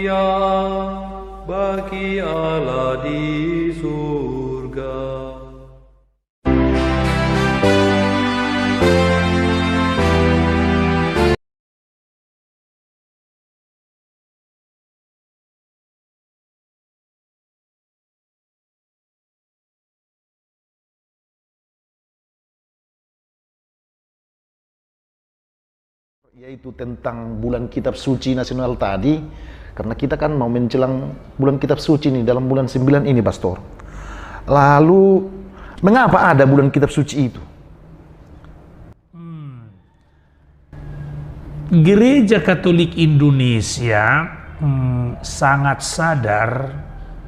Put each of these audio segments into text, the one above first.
mulia bagi Allah di surga. Yaitu tentang bulan kitab suci nasional tadi, karena kita kan mau menjelang bulan kitab suci nih, dalam bulan 9 ini, Pastor. Lalu, mengapa ada bulan kitab suci itu? Gereja Katolik Indonesia sangat sadar,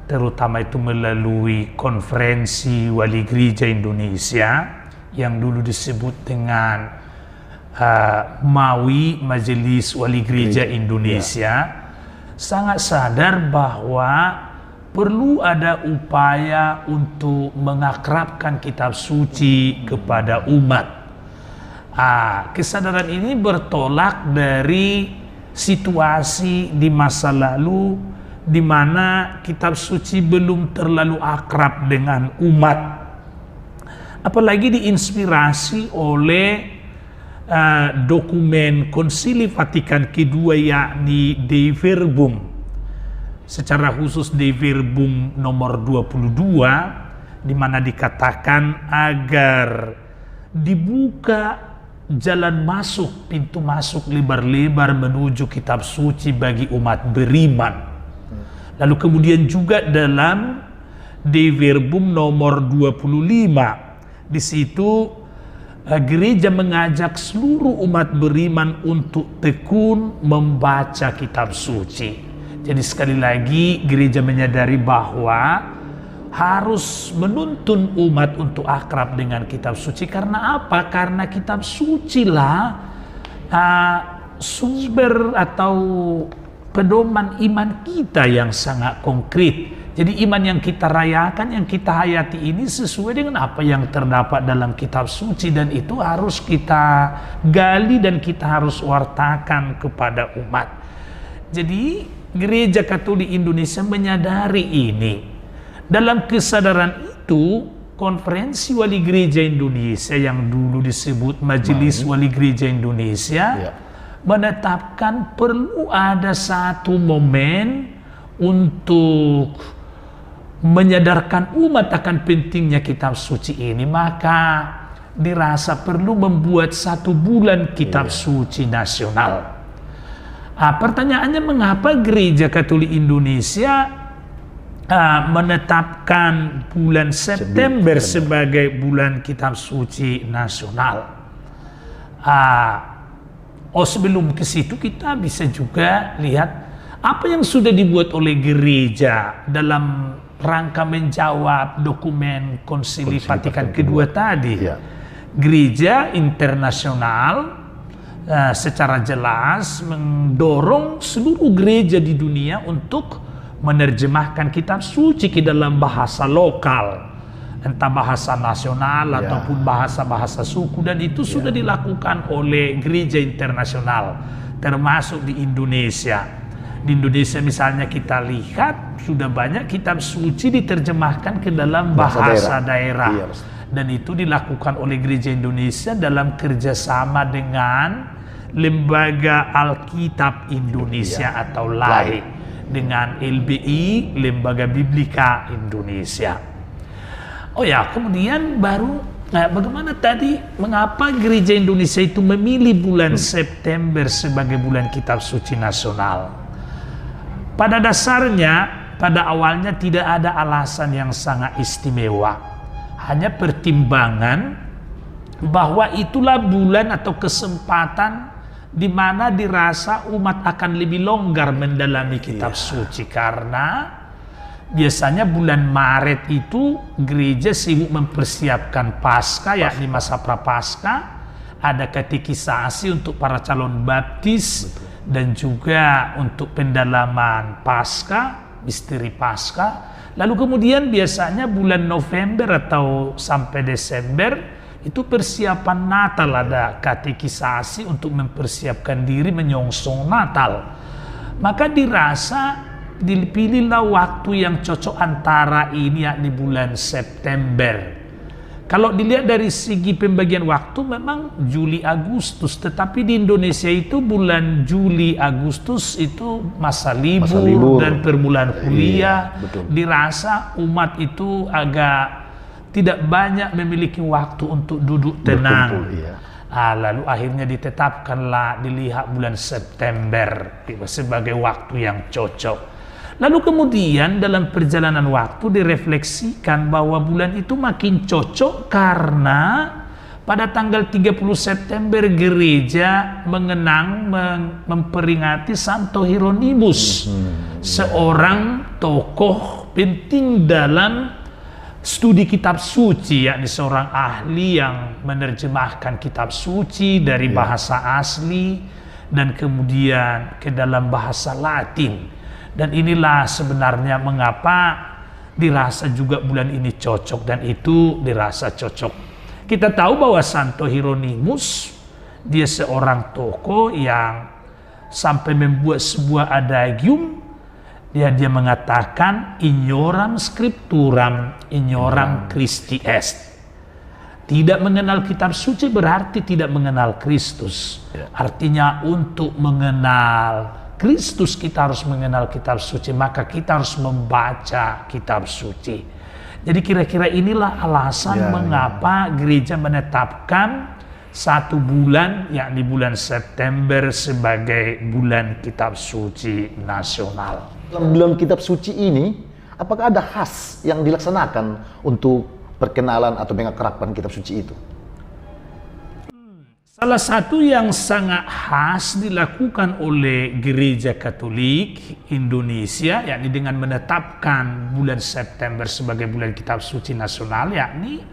terutama itu melalui konferensi Wali Gereja Indonesia yang dulu disebut dengan MAWI, Majelis Wali Gereja Indonesia, sangat sadar bahwa perlu ada upaya untuk mengakrabkan kitab suci kepada umat. Kesadaran ini bertolak dari situasi di masa lalu di mana kitab suci belum terlalu akrab dengan umat, apalagi diinspirasi oleh dokumen Konsili Vatikan kedua, yakni Dei Verbum, secara khusus Dei Verbum nomor 22, di mana dikatakan agar dibuka jalan masuk, pintu masuk lebar-lebar menuju kitab suci bagi umat beriman. Lalu kemudian juga dalam Dei Verbum nomor 25, di situ gereja mengajak seluruh umat beriman untuk tekun membaca kitab suci. Jadi sekali lagi gereja menyadari bahwa harus menuntun umat untuk akrab dengan kitab suci. Karena apa? Karena kitab suci lah sumber atau pedoman iman kita yang sangat konkret. Jadi iman yang kita rayakan, yang kita hayati ini sesuai dengan apa yang terdapat dalam kitab suci, dan itu harus kita gali dan kita harus wartakan kepada umat. Jadi Gereja Katolik Indonesia menyadari ini. Dalam kesadaran itu, Konferensi Wali Gereja Indonesia yang dulu disebut Majelis Wali Gereja Indonesia menetapkan perlu ada satu momen untuk menyadarkan umat akan pentingnya kitab suci ini. Maka dirasa perlu membuat satu bulan kitab suci nasional. Pertanyaannya, mengapa Gereja Katolik Indonesia menetapkan bulan September sebagai bulan kitab suci nasional? Sebelum ke situ kita bisa juga lihat apa yang sudah dibuat oleh gereja dalam rangka menjawab dokumen Konsili Vatikan kedua tadi. Gereja internasional secara jelas mendorong seluruh gereja di dunia untuk menerjemahkan kitab suci ke dalam bahasa lokal, entah bahasa nasional ataupun bahasa-bahasa suku, dan itu sudah dilakukan oleh gereja internasional termasuk di Indonesia. Di Indonesia misalnya kita lihat sudah banyak kitab suci diterjemahkan ke dalam bahasa daerah. Dan itu dilakukan oleh gereja Indonesia dalam kerjasama dengan Lembaga Alkitab Indonesia atau LAI, dengan LBI, Lembaga Biblika Indonesia. Kemudian baru bagaimana tadi, mengapa gereja Indonesia itu memilih bulan September sebagai bulan kitab suci nasional? Pada dasarnya, pada awalnya tidak ada alasan yang sangat istimewa. Hanya pertimbangan bahwa itulah bulan atau kesempatan di mana dirasa umat akan lebih longgar mendalami kitab suci. Karena biasanya bulan Maret itu gereja sibuk mempersiapkan Paskah, yakni masa prapaskah. Ada katekisasi untuk para calon baptis, dan juga untuk pendalaman Paskah, misteri Paskah. Lalu kemudian biasanya bulan November atau sampai Desember itu persiapan Natal, ada katekisasi untuk mempersiapkan diri menyongsong Natal. Maka dirasa dipilihlah waktu yang cocok antara ini, yakni bulan September. Kalau dilihat dari segi pembagian waktu memang Juli Agustus, tetapi di Indonesia itu bulan Juli Agustus itu masa libur dan permulaan kuliah. Betul. Dirasa umat itu agak tidak banyak memiliki waktu untuk duduk tenang. Berkumpul, iya. Lalu akhirnya ditetapkanlah, dilihat bulan September sebagai waktu yang cocok. Lalu kemudian dalam perjalanan waktu direfleksikan bahwa bulan itu makin cocok karena pada tanggal 30 September gereja mengenang, memperingati Santo Hieronymus, seorang tokoh penting dalam studi kitab suci, yakni seorang ahli yang menerjemahkan kitab suci dari bahasa asli dan kemudian ke dalam bahasa Latin. Dan inilah sebenarnya mengapa dirasa juga bulan ini cocok, dan itu dirasa cocok. Kita tahu bahwa Santo Hieronymus, dia seorang tokoh yang sampai membuat sebuah adagium. Dia mengatakan ignoram scripturam, ignoram Christi est. Tidak mengenal kitab suci berarti tidak mengenal Kristus. Artinya untuk mengenal Kristus kita harus mengenal kitab suci, maka kita harus membaca kitab suci. Jadi kira-kira inilah alasan mengapa gereja menetapkan satu bulan, yakni bulan September sebagai bulan kitab suci nasional. Dalam bulan kitab suci ini, apakah ada khas yang dilaksanakan untuk perkenalan atau pengakraban kitab suci itu? Salah satu yang sangat khas dilakukan oleh Gereja Katolik Indonesia, yakni dengan menetapkan bulan September sebagai bulan kitab suci nasional, yakni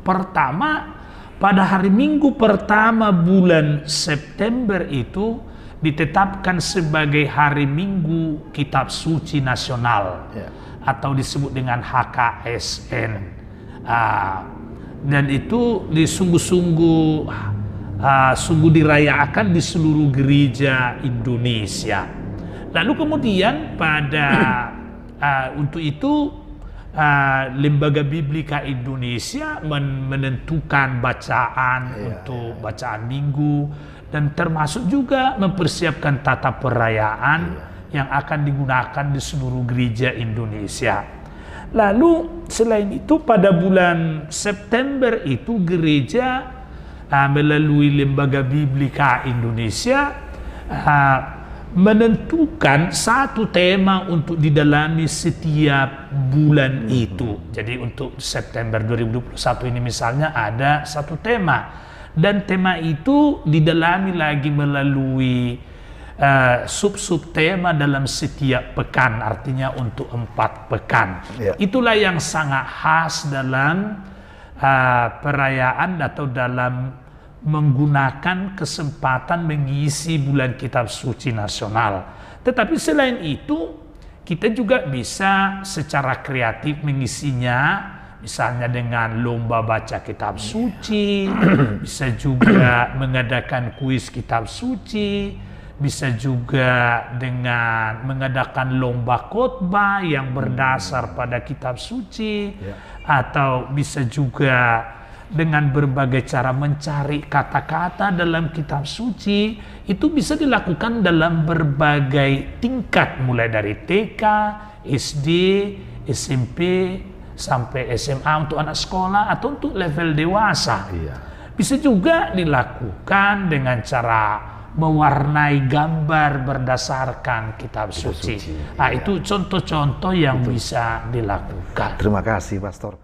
pertama pada hari Minggu pertama bulan September itu ditetapkan sebagai hari Minggu kitab suci nasional, atau disebut dengan HKSN, dan itu sungguh dirayakan di seluruh gereja Indonesia. Lalu kemudian untuk itu Lembaga Biblika Indonesia menentukan bacaan untuk bacaan minggu, dan termasuk juga mempersiapkan tata perayaan yang akan digunakan di seluruh gereja Indonesia. Lalu selain itu pada bulan September itu gereja melalui Lembaga Biblika Indonesia menentukan satu tema untuk didalami setiap bulan itu. Jadi untuk September 2021 ini misalnya ada satu tema, dan tema itu didalami lagi melalui sub-sub tema dalam setiap pekan, artinya untuk 4 pekan. Itulah yang sangat khas dalam perayaan atau dalam menggunakan kesempatan mengisi bulan kitab suci nasional. Tetapi selain itu kita juga bisa secara kreatif mengisinya, misalnya dengan lomba baca kitab suci, bisa juga mengadakan kuis kitab suci, bisa juga dengan mengadakan lomba khotbah yang berdasar pada kitab suci, atau bisa juga dengan berbagai cara mencari kata-kata dalam kitab suci. Itu bisa dilakukan dalam berbagai tingkat, mulai dari TK, SD, SMP, sampai SMA untuk anak sekolah atau untuk level dewasa. Bisa juga dilakukan dengan cara mewarnai gambar berdasarkan kitab suci. Itu contoh-contoh yang bisa dilakukan. Terima kasih, Pastor.